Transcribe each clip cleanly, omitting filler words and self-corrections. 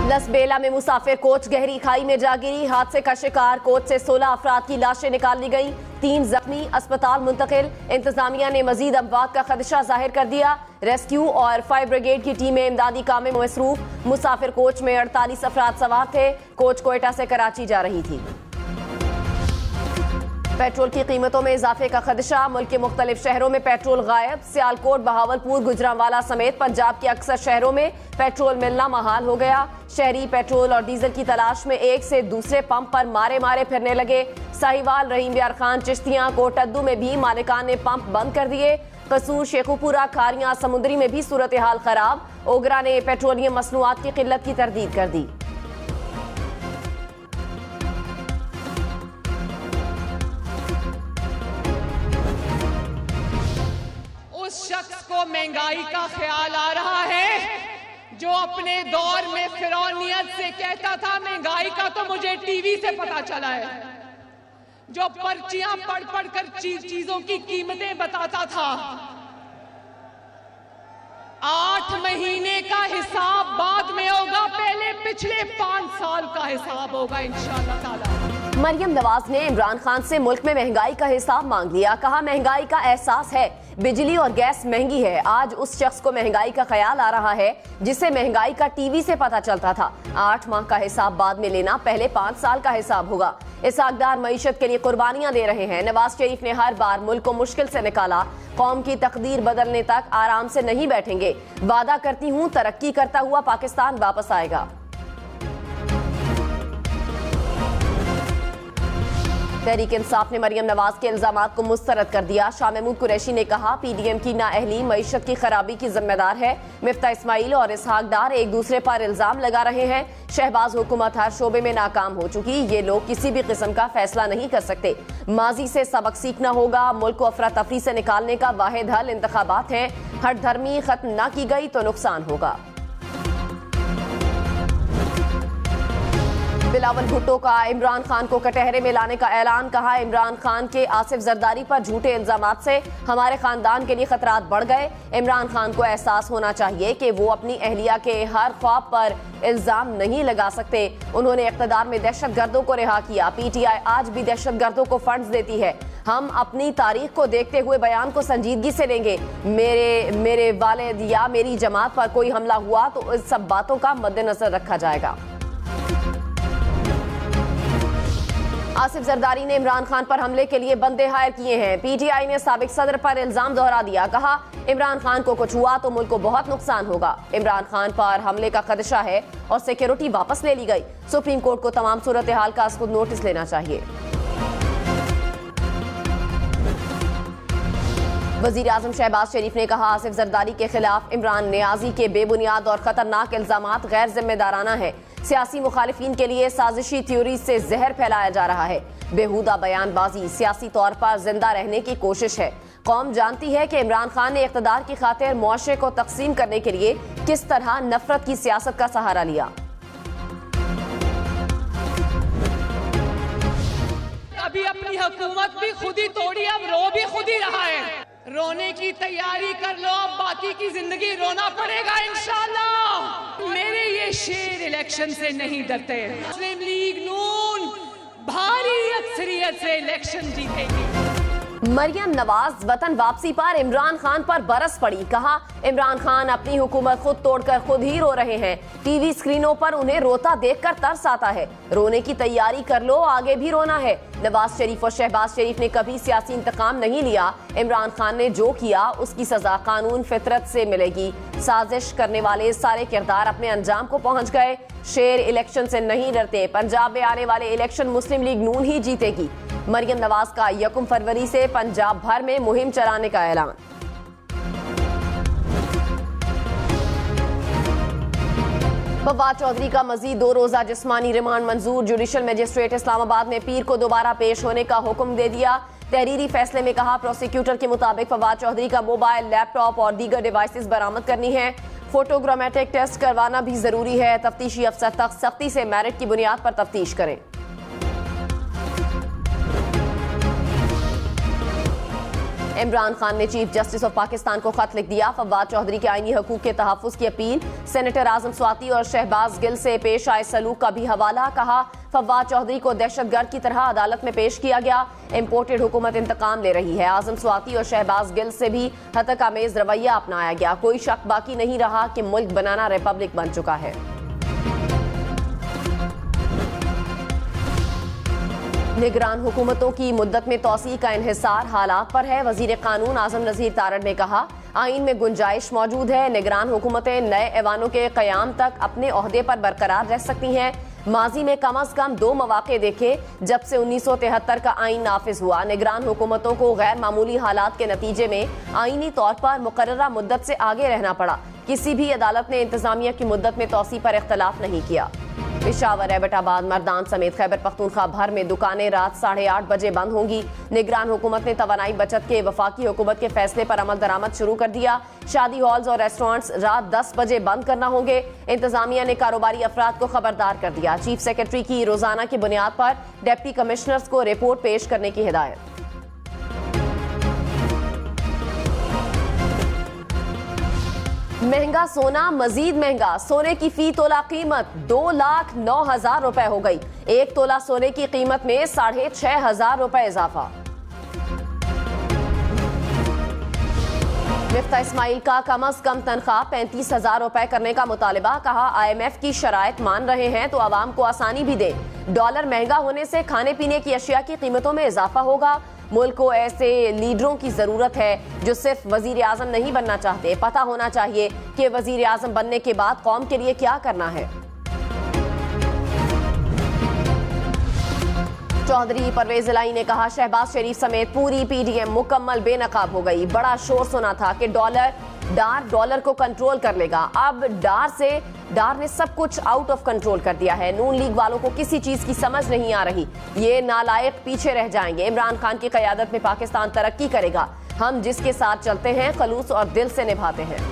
लसबेला में मुसाफिर कोच गहरी खाई में जा गिरी। हादसे का शिकार कोच से 16 अफराद की लाशें निकाल ली गई, 3 जख्मी, अस्पताल मुंतकिल। इंतजामिया ने मजीद अमवात का खदशा जाहिर कर दिया। रेस्क्यू और फायर ब्रिगेड की टीमें इमदादी काम में मसरूफ। मुसाफिर कोच में 48 अफराद सवार थे। कोच कोयटा से कराची जा रही थी। पेट्रोल की कीमतों में इजाफे का खदशा। मुल्क के मुख्तलिफ शहरों में पेट्रोल गायब। सियालकोट, बहावलपुर, गुजरांवाला समेत पंजाब के अक्सर शहरों में पेट्रोल मिलना महाल हो गया। शहरी पेट्रोल और डीजल की तलाश में एक से दूसरे पंप पर मारे मारे फिरने लगे। साहिवाल, रहीम यार खान, चिश्तियां, कोटद्दू में भी मालिकान ने पंप बंद कर दिए। कसूर, शेखुपुरा, खारियां, समुद्री में भी सूरत हाल खराब। ओगरा ने पेट्रोलियम मसनूआत की किल्लत की तरदीद कर दी। उस शख्स को महंगाई का ख्याल आ रहा है जो अपने दौर में फिरौनियत से कहता था महंगाई का तो मुझे टीवी से पता चला है, जो पर्चियां पढ़ पढ़ कर चीजों की कीमतें बताता था। 8 महीने का हिसाब बाद में होगा, पहले पिछले 5 साल का हिसाब होगा इंशाअल्लाह ताला। मरियम नवाज ने इमरान खान से मुल्क में महंगाई का हिसाब मांग लिया। कहा, महंगाई का एहसास है, बिजली और गैस महंगी है। आज उस शख्स को महंगाई का ख्याल आ रहा है जिसे महंगाई का टीवी से पता चलता था। 8 माह का हिसाब बाद में लेना, पहले 5 साल का हिसाब होगा। इसहाकदार मईशत के लिए कुर्बानियां दे रहे हैं। नवाज शरीफ ने हर बार मुल्क को मुश्किल से निकाला। कौम की तकदीर बदलने तक आराम से नहीं बैठेंगे। वादा करती हूँ, तरक्की करता हुआ पाकिस्तान वापस आएगा। तहरीक इंसाफ ने मरियम नवाज के इल्जामात को मुस्तरद कर दिया। शाह महमूद कुरैशी ने कहा, पीडीएम की नाअहली मईशत की खराबी की जिम्मेदार है। मिफ्ता इस्माइल और इसहाक डार एक दूसरे पर इल्जाम लगा रहे हैं। शहबाज हुकूमत हर शोबे में नाकाम हो चुकी, ये लोग किसी भी किस्म का फैसला नहीं कर सकते। माजी से सबक सीखना होगा। मुल्क को अफरा तफरी से निकालने का वाहिद हल इंतखाबात है। हर धर्मी खत्म न की गई तो नुकसान होगा। बिलावल भुट्टो का इमरान खान को कटहरे में लाने का ऐलान। कहा, इमरान खान के आसिफ जरदारी पर झूठे इल्जामात से हमारे खानदान के लिए खतरात बढ़ गए। इमरान खान को एहसास होना चाहिए कि वो अपनी अहलिया के हर ख्वाब पर इल्जाम नहीं लगा सकते। उन्होंने इख्तिदार में दहशतगर्दों को रिहा किया। पीटीआई आज भी दहशतगर्दों को फंड्स देती है। हम अपनी तारीख को देखते हुए बयान को संजीदगी से लेंगे। मेरे वालिद या मेरी जमात पर कोई हमला हुआ तो इस सब बातों का मद्देनजर रखा जाएगा। आसिफ जरदारी ने इमरान खान पर हमले के लिए बंदे हायर किए हैं। पीटीआई ने साबिक सदर पर इल्जाम दोहरा दिया। कहा, इमरान खान को कुछ हुआ तो मुल्क को बहुत नुकसान होगा। इमरान खान पर हमले का खदशा है और सिक्योरिटी वापस ले ली गई। सुप्रीम कोर्ट को तमाम सूरत हाल का खुद नोटिस लेना चाहिए। वजीर आजम शहबाज शरीफ ने कहा, आसिफ जरदारी के खिलाफ इमरान नियाजी के बेबुनियाद और खतरनाक इल्जामात गैर जिम्मेदाराना है। सियासी मुखालिफिन के लिए साजिशी थ्योरी से जहर फैलाया जा रहा है। बेहुदा बयानबाजी सियासी तौर पर जिंदा रहने की कोशिश है। कौम जानती है कि इमरान खान ने इख्तिदार की खातिर मुआशरे को तकसीम करने के लिए किस तरह नफरत की सियासत का सहारा लिया। अभी अपनी हुकूमत भी खुद ही तोड़ी, अब रो भी खुद ही रहा है। रोने की तैयारी कर लो, अब बाकी की जिंदगी रोना पड़ेगा इंशाअल्लाह। मेरे ये शेर इलेक्शन से नहीं डरते। मुस्लिम लीग नून भारी अक्सरियत से इलेक्शन जीतेगी। मरियम नवाज वतन वापसी पर इमरान खान पर बरस पड़ी। कहा, इमरान खान अपनी हुकूमत खुद तोड़कर खुद ही रो रहे हैं। टीवी स्क्रीनों पर उन्हें रोता देखकर तरस आता है। रोने की तैयारी कर लो, आगे भी रोना है। नवाज शरीफ और शहबाज शरीफ ने कभी सियासी इंतकाम नहीं लिया। इमरान खान ने जो किया उसकी सजा कानून फितरत से मिलेगी। साजिश करने वाले सारे किरदार अपने अंजाम को पहुंच गए। शेर इलेक्शन से नहीं डरते। पंजाब में आने वाले इलेक्शन मुस्लिम लीग नून ही जीतेगी। मरियम नवाज का 1 फरवरी से पंजाब भर में मुहिम चलाने का ऐलान। फवाद चौधरी का मजीद 2 रोजा जिस्मानी रिमांड मंजूर। जुडिशल मजिस्ट्रेट इस्लामाबाद ने पीर को दोबारा पेश होने का हुक्म दे दिया। तहरीरी फैसले में कहा, प्रोसिक्यूटर के मुताबिक फवाद चौधरी का मोबाइल, लैपटॉप और दीगर डिवाइसेस बरामद करनी है। फोटोग्रामेटिक टेस्ट करवाना भी जरूरी है। तफ्तीशी अफसर तक सख्ती से मेरिट की बुनियाद पर तफ्तीश करें। इमरान खान ने चीफ जस्टिस ऑफ पाकिस्तान को खत लिख दिया। फवाद चौधरी के आईनी हकूक के तहफ्फुज की अपील। सेनेटर आजम स्वाति और शहबाज गिल से पेश आए सलूक का भी हवाला। कहा, फवाद चौधरी को दहशतगर्द की तरह अदालत में पेश किया गया। इंपोर्टेड हुकूमत इंतकाम ले रही है। आजम स्वाति और शहबाज गिल से भी हतक-आमेज रवैया अपनाया गया। कोई शक बाकी नहीं रहा कि मुल्क बनाना रिपब्लिक बन चुका है। निगरान हुकूमतों की मुद्दत में तौसी का इन्हिसार हालात पर है। वजीर कानून आजम नजीर तारड़ ने कहा, आइन में गुंजाइश मौजूद है। निगरान हुकूमतें नए ऐवानों के क़याम तक अपने ओहदे पर बरकरार रह सकती हैं। माजी में कम अज कम 2 मौके देखे जब से 1973 का आइन नाफिज हुआ। निगरान हुकूमतों को गैर मामूली हालात के नतीजे में आइनी तौर पर मुकर्ररा मुद्दत से आगे रहना पड़ा। किसी भी अदालत ने इंतजामिया की मुद्दत में तौसी पर इख्तलाफ नहीं किया। पेशावर, एबटाबाद, मर्दान समेत खैबर पख्तूनख्वा भर में दुकानें रात 8:30 बजे बंद होंगी। निगरान हुकूमत ने तवानाई बचत के वफाकी हुकूमत के फैसले पर अमल दरामद शुरू कर दिया। शादी हॉल्स और रेस्टोरेंट्स रात 10 बजे बंद करना होंगे। इंतजामिया ने कारोबारी अफराद को खबरदार कर दिया। चीफ सेक्रेटरी की रोजाना की बुनियाद पर डिप्टी कमिश्नर्स को रिपोर्ट पेश करने की हिदायत। महंगा सोना मजीद महंगा। सोने की फी तोला कीमत 2,09,000 रुपए हो गई। 1 तोला सोने की कीमत में 6,500 रुपए इजाफा। मिफ्ता इस्माइल का कम अज कम तनख्वाह 35,000 रुपए करने का मुतालिबा। कहा, IMF की शराइत मान रहे हैं तो आवाम को आसानी भी दे। डॉलर महंगा होने से खाने पीने की अशिया की कीमतों में इजाफा होगा। मुल्क को ऐसे लीडरों की जरूरत है जो सिर्फ वजीर आजम नहीं बनना चाहते। पता होना चाहिए कि वजीर आजम बनने के बाद कौम के लिए क्या करना है। चौधरी परवेज इलाही ने कहा, शहबाज शरीफ समेत पूरी PDM मुकम्मल बेनकाब हो गई। बड़ा शोर सुना था कि डॉलर को कंट्रोल कर लेगा। अब डार ने सब कुछ आउट ऑफ कंट्रोल कर दिया है। नून लीग वालों को किसी चीज की समझ नहीं आ रही। ये नालायक पीछे रह जाएंगे। इमरान खान की क़यादत में पाकिस्तान तरक्की करेगा। हम जिसके साथ चलते हैं खलूस और दिल से निभाते हैं।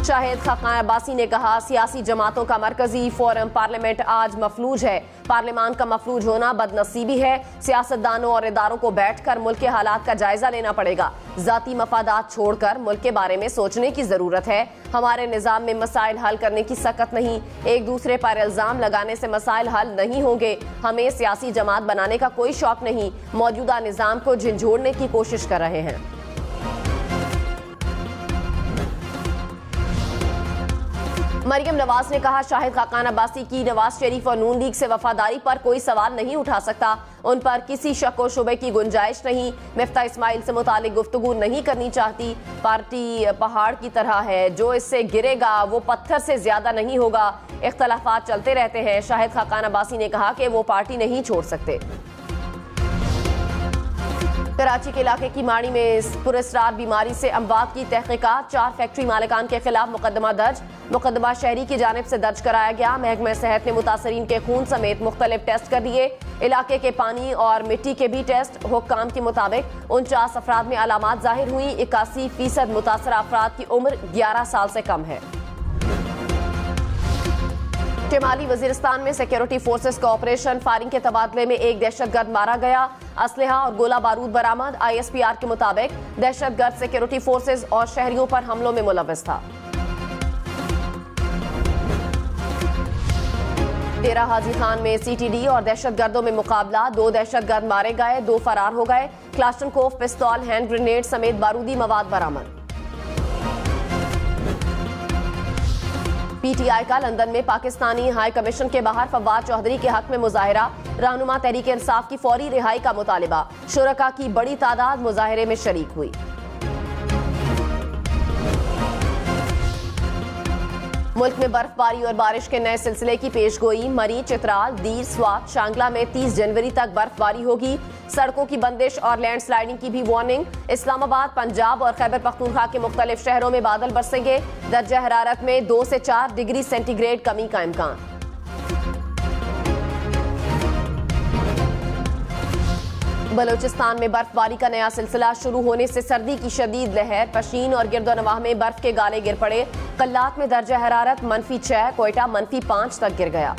शाहिद खाकान अब्बासी ने कहा, सियासी जमातों का मरकजी फोरम पार्लियामेंट आज मफलूज है। पार्लियामान का मफलूज होना बदनसीबी है। सियासतदानों और इदारों को बैठकर मुल्क के हालात का जायजा लेना पड़ेगा। जाती मफादात छोड़कर मुल्क के बारे में सोचने की जरूरत है। हमारे निजाम में मसाइल हल करने की सकत नहीं। एक दूसरे पर इल्जाम लगाने से मसाइल हल नहीं होंगे। हमें सियासी जमात बनाने का कोई शौक नहीं। मौजूदा निजाम को झंझोड़ने की कोशिश कर रहे हैं। मरियम नवाज ने कहा, शाहिद खाकान अब्बासी की नवाज शरीफ और नून लीग से वफादारी पर कोई सवाल नहीं उठा सकता। उन पर किसी शक व शुबे की गुंजाइश नहीं। मिफ्ता इस्माइल से मुतालिक गुफ्तगू नहीं करनी चाहती। पार्टी पहाड़ की तरह है, जो इससे गिरेगा वो पत्थर से ज्यादा नहीं होगा। इख्तलाफात चलते रहते हैं। शाहिद खाकान अब्बासी ने कहा कि वो पार्टी नहीं छोड़ सकते। कराची के इलाके की माड़ी में पुरस्रार बीमारी से अमवात की तहकीकात। 4 फैक्ट्री मालिकान के खिलाफ मुकदमा दर्ज। मुकदमा शहरी की जानिब से दर्ज कराया गया। महकमा सेहत ने मुतासरीन के खून समेत मुख्तलिफ टेस्ट कर दिए। इलाके के पानी और मिट्टी के भी टेस्ट। हुक्काम के मुताबिक 49 अफराद में अलामात जाहिर हुई। 81% मुतासरा अफराद की उम्र 11 साल से कम है। शिमाली वजीरिस्तान में सिक्योरिटी फोर्सेस का ऑपरेशन फायरिंग के तबादले में एक दहशतगर्द मारा गया। असलहा और गोला बारूद बरामद। ISPR के मुताबिक दहशतगर्द सिक्योरिटी फोर्सेस और शहरियों पर हमलों में मुलव्वस था। डेरा हाजी खान में CTD और दहशतगर्दों में मुकाबला। 2 दहशतगर्द मारे गए, 2 फरार हो गए। क्लाशनकोफ, पिस्तौल, हैंड ग्रेनेड समेत बारूदी मवाद बरामद। PTI का लंदन में पाकिस्तानी हाई कमीशन के बाहर फवाद चौधरी के हक में मुजाहिरा। रहनुमा तहरीक इंसाफ की फौरी रिहाई का मुतालिबा। शुरका की बड़ी तादाद मुजाहिरे में शरीक हुई। मुल्क में बर्फबारी और बारिश के नए सिलसिले की पेशगोई। मरी, चित्राल, दीर, स्वात, शांगला में 30 जनवरी तक बर्फबारी होगी। सड़कों की बंदिश और लैंडस्लाइडिंग की भी वार्निंग। इस्लामाबाद, पंजाब और खैबर पख्तूनख्वा के मुख्तलिफ शहरों में बादल बरसेंगे। दर्जा हरारत में 2 से 4 डिग्री सेंटीग्रेड कमी का इम्कान। बलोचिस्तान में बर्फबारी का नया सिलसिला शुरू होने से सर्दी की शदीद लहर। पशीन और गिरदोनवाह में बर्फ के गाले गिर पड़े। कल्लात में दर्जा हरारत -6, कोयटा -5 तक गिर गया।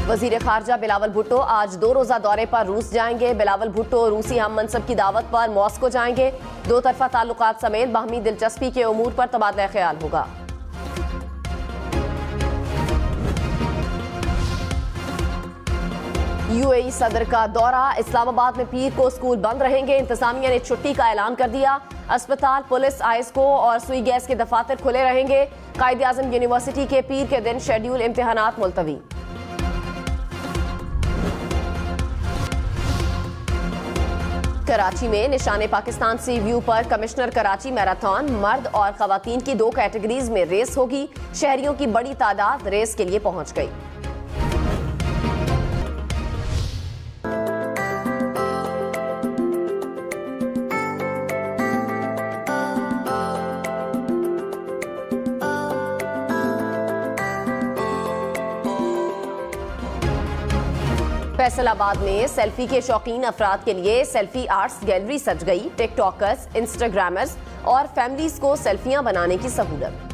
वजीर खारजा बिलावल भुट्टो आज 2 रोजा दौरे पर रूस जाएंगे। बिलावल भुट्टो रूसी हम मनसब की दावत पर मॉस्को जाएंगे। 2 तरफा ताल्लुकात समेत बाहमी दिलचस्पी के उमूर पर तबादला ख्याल होगा। यूएई सदर का दौरा। इस्लामाबाद में पीर को स्कूल बंद रहेंगे। इंतजामिया ने छुट्टी का ऐलान कर दिया। अस्पताल, पुलिस, आईएसको और सुई गैस के दफातर खुले रहेंगे। कायद आजम यूनिवर्सिटी के पीर के दिन शेड्यूल इम्तिहानात मुलतवी। कराची में निशाने पाकिस्तान सी व्यू पर कमिश्नर कराची मैराथन मर्द और खवातीन की 2 कैटेगरीज में रेस होगी। शहरियों की बड़ी तादाद रेस के लिए पहुंच गई। फैसलाबाद में सेल्फी के शौकीन अफराद के लिए सेल्फी आर्ट्स गैलरी सज गई। टिकटॉकर्स, इंस्टाग्रामर्स और फैमिलीज को सेल्फियां बनाने की सहूलत।